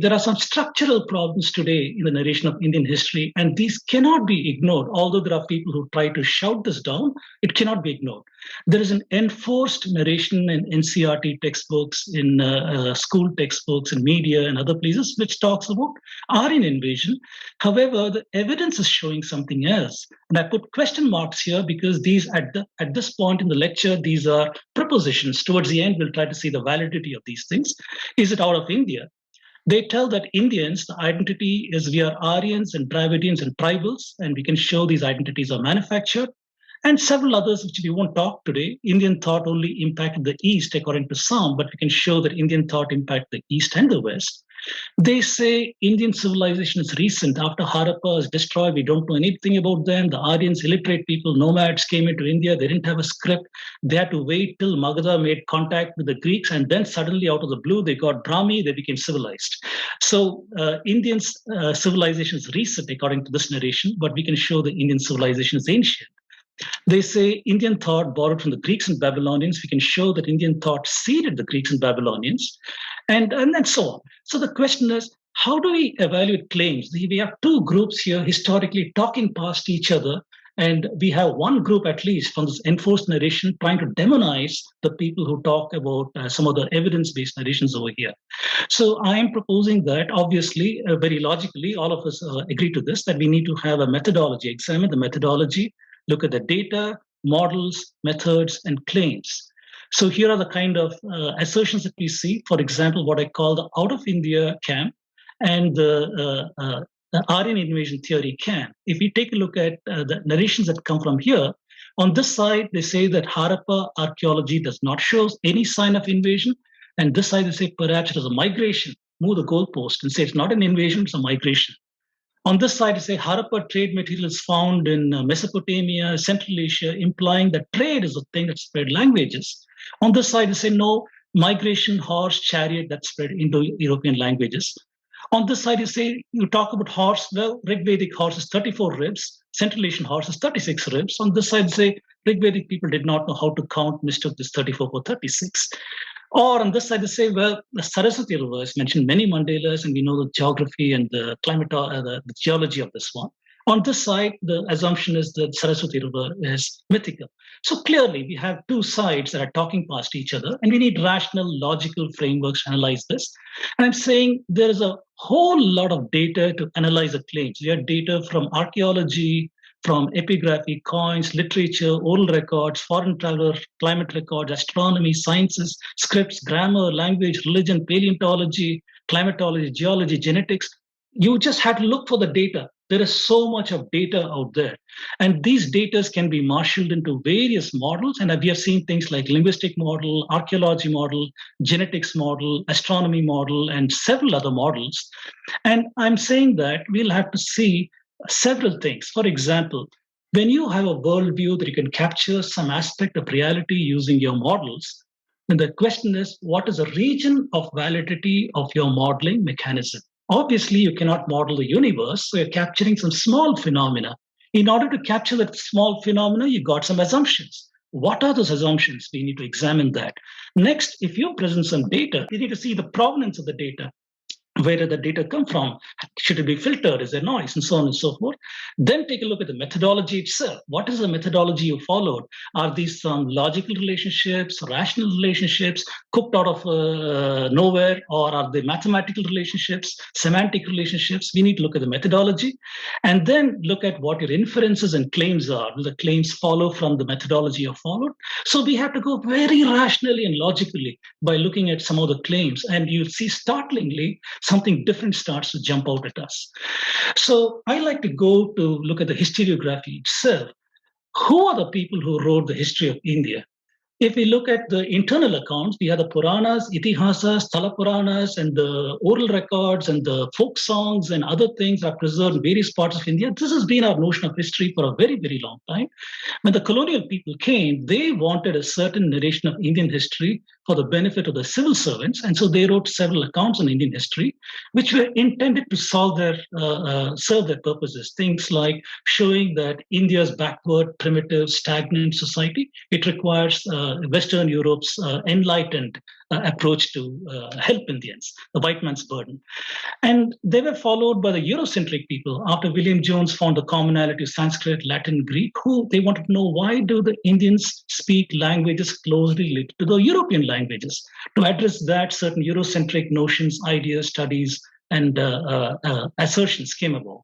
There are some structural problems today in the narration of Indian history, and these cannot be ignored. Although there are people who try to shout this down, it cannot be ignored. There is an enforced narration in NCERT textbooks, in school textbooks, in media, and other places, which talks about Aryan invasion. However, the evidence is showing something else. And I put question marks here because these, at this point in the lecture, these are propositions. Towards the end, we'll try to see the validity of these things. Is it out of India? They tell that Indians, the identity is we are Aryans and Dravidians and tribals, and we can show these identities are manufactured. And several others, which we won't talk today. Indian thought only impacted the East, according to some, but we can show that Indian thought impacted the East and the West. They say Indian civilization is recent. After Harappa is destroyed, we don't know anything about them. The Aryans, illiterate people, nomads came into India. They didn't have a script. They had to wait till Magadha made contact with the Greeks. And then suddenly, out of the blue, they got Brahmi. They became civilized. So Indians' civilization is recent, according to this narration, but we can show the Indian civilization is ancient. They say Indian thought borrowed from the Greeks and Babylonians. We can show that Indian thought seeded the Greeks and Babylonians, and so on. So the question is, how do we evaluate claims? We have two groups here historically talking past each other, and we have one group at least from this enforced narration trying to demonize the people who talk about some of the evidence-based narrations over here. So I am proposing that, obviously, very logically, all of us agree to this, that we need to have a methodology, examine the methodology, look at the data, models, methods, and claims. So here are the kind of assertions that we see. For example, what I call the out of India camp and the Aryan invasion theory camp. If we take a look at the narrations that come from here, on this side, they say that Harappa archaeology does not show any sign of invasion. And this side, they say perhaps it was a migration. Move the goalpost and say it's not an invasion, it's a migration. On this side, they say Harappa trade materials found in Mesopotamia, Central Asia, implying that trade is the thing that spread languages. On this side, they say no, migration, horse, chariot that spread Indo-European languages. On this side, you talk about horse. Well, Rigvedic horse is 34 ribs. Central Asian horse is 36 ribs. On this side, say Rigvedic people did not know how to count, mistook this 34 for 36. Or on this side, they say, well, the Saraswati River is mentioned many Mandalas, and we know the geography and the climate, the geology of this one. On this side, the assumption is that Saraswati River is mythical. So clearly, we have two sides that are talking past each other, and we need rational, logical frameworks to analyze this. And I'm saying there is a whole lot of data to analyze the claims. We have data from archaeology, from epigraphy, coins, literature, oral records, foreign traveler, climate records, astronomy, sciences, scripts, grammar, language, religion, paleontology, climatology, geology, genetics. You just have to look for the data. There is so much of data out there. And these data can be marshaled into various models. And we have seen things like linguistic model, archaeology model, genetics model, astronomy model, and several other models. And I'm saying that we'll have to see several things. For example, when you have a worldview that you can capture some aspect of reality using your models, then the question is, what is the region of validity of your modeling mechanism? Obviously, you cannot model the universe, so you're capturing some small phenomena. In order to capture that small phenomena, you got some assumptions. What are those assumptions? We need to examine that. Next, if you present some data, you need to see the provenance of the data. Where did the data come from? Should it be filtered? Is there noise? And so on and so forth. Then take a look at the methodology itself. What is the methodology you followed? Are these some logical relationships, rational relationships, cooked out of nowhere? Or are they mathematical relationships, semantic relationships? We need to look at the methodology and then look at what your inferences and claims are. Will the claims follow from the methodology you followed? So we have to go very rationally and logically by looking at some of the claims. And you'll see startlingly, something different starts to jump out at us. So I like to go to look at the historiography itself. Who are the people who wrote the history of India? If we look at the internal accounts, we have the Puranas, Itihasas, Thala Puranas, and the oral records and the folk songs and other things are preserved in various parts of India. This has been our notion of history for a very, very long time. When the colonial people came, they wanted a certain narration of Indian history for the benefit of the civil servants. And so they wrote several accounts on Indian history, which were intended to serve their purposes. Things like showing that India's backward, primitive, stagnant society, it requires Western Europe's enlightened approach to help Indians, the white man's burden. And they were followed by the Eurocentric people after William Jones found the commonality of Sanskrit, Latin, Greek, who they wanted to know why do the Indians speak languages closely related to the European languages. To address that, certain Eurocentric notions, ideas, studies, and assertions came about.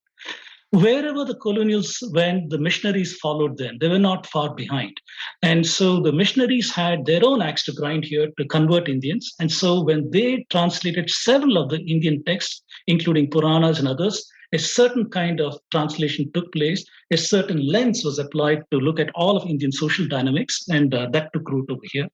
Wherever the colonials went, the missionaries followed them. They were not far behind. And so the missionaries had their own axe to grind here to convert Indians. And so when they translated several of the Indian texts, including Puranas and others, a certain kind of translation took place. A certain lens was applied to look at all of Indian social dynamics, and that took root over here.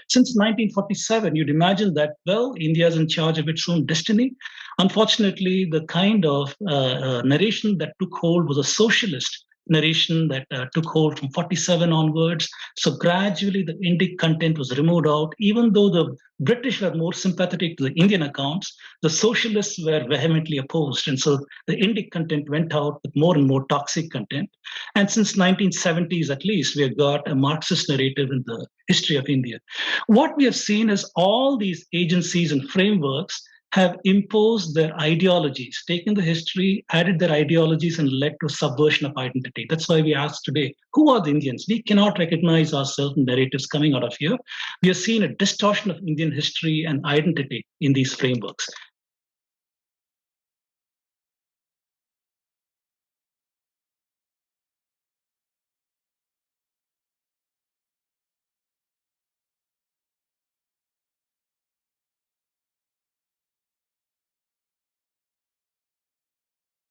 Since 1947, you'd imagine that, well, India is in charge of its own destiny. Unfortunately, the kind of narration that took hold was a socialist narration that took hold from 47 onwards. So gradually the Indic content was removed out. Even though the British were more sympathetic to the Indian accounts, the socialists were vehemently opposed. And so the Indic content went out with more and more toxic content. And since 1970s, at least, we have got a Marxist narrative in the history of India. What we have seen is all these agencies and frameworks have imposed their ideologies, taken the history, added their ideologies, and led to subversion of identity. That's why we ask today, who are the Indians? We cannot recognize ourselves in narratives coming out of here. We are seeing a distortion of Indian history and identity in these frameworks.